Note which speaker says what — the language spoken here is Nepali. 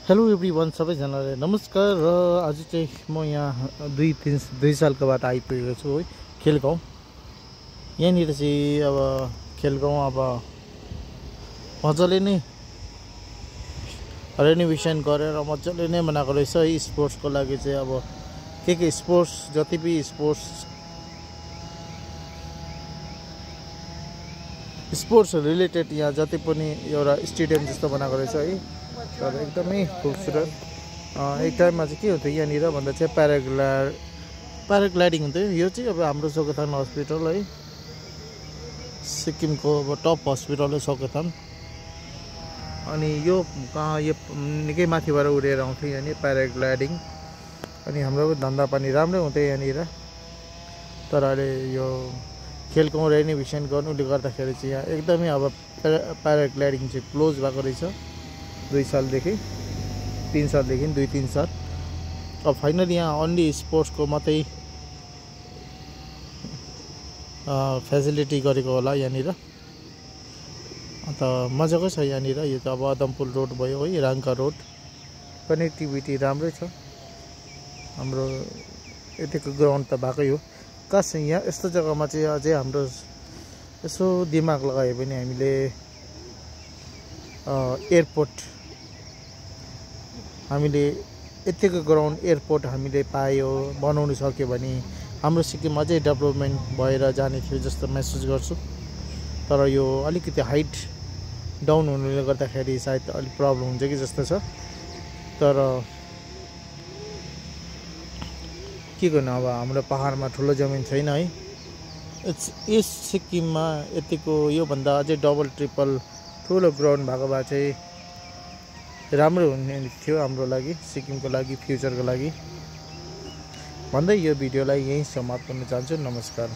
Speaker 1: हेलो एभ्रिवान, सबैजनालाई नमस्कार। र आज चाहिँ म यहाँ दुई सालको बाद आइपुगेको छु है खेलगाउँ। यहाँनिर चाहिँ अब खेलगाउँ अब मजाले नै रेनोभेसन गरेर मजाले नै बनाएको रहेछ है स्पोर्ट्सको लागि चाहिँ। अब के स्पोर्ट्स जति पनि स्पोर्ट्स रिलेटेड यहाँ जति पनि एउटा स्टेडियम जस्तो बनाएको रहेछ है। तर एकदमै खुबसुरत। एक टाइममा चाहिँ के हुन्थ्यो यहाँनिर भन्दा चाहिँ प्याराग्लाइडिङ हुन्थ्यो। यो चाहिँ अब हाम्रो सोकेथान हस्पिटल है, सिक्किमको अब टप हस्पिटल हो सोकेथान। अनि यो निकै माथिबाट उडेर आउँथ्यो यहाँनिर प्याराग्लाइडिङ। अनि हाम्रो धन्दा पानी राम्रै हुन्थ्यो यहाँनिर। तर अहिले यो खेलको रेनोभेसन गर्नुले गर्दाखेरि चाहिँ यहाँ एकदमै अब प्याराग्लाइडिङ चाहिँ क्लोज भएको रहेछ 2 सालदेखि 3 सालदेखि 2-3 साल। अब फाइनली यहाँ अन्ली स्पोर्ट्सको मात्रै फेसिलिटी गरेको होला यहाँनिर। अन्त मजाको छ यहाँनिर। यो त अब अदमपुल रोड भयो है, राङ्का रोड। कनेक्टिभिटी राम्रै छ। हाम्रो यतिको ग्राउन्ड त भएकै हो। काश यहाँ यस्तो जग्गामा चाहिँ अझै हाम्रो यसो दिमाग लगायो भने हामीले एयरपोर्ट हामीले यतिको ग्राउन्ड एयरपोर्ट हामीले बनाउनु सक्यो भने हाम्रो सिक्किम अझै डेभलपमेन्ट भएर जाने थियो जस्तो महसुस गर्छु। तर यो अलिकति हाइट डाउन हुनुले गर्दाखेरि सायद अलिक प्रब्लम हुन्छ कि जस्तो छ। तर के गर्नु, अब हाम्रो पहाडमा ठुलो जमिन छैन है। यस सिक्किममा यतिको योभन्दा अझै डबल ट्रिपल ठुलो ग्राउन्ड भएको भए चाहिँ राम्रो हुने थियो हाम्रो लागि, सिक्किमको लागि, फ्युचरको लागि भन्दै यो भिडियोलाई यहीँ समाप्त गर्न चाहन्छु। नमस्कार।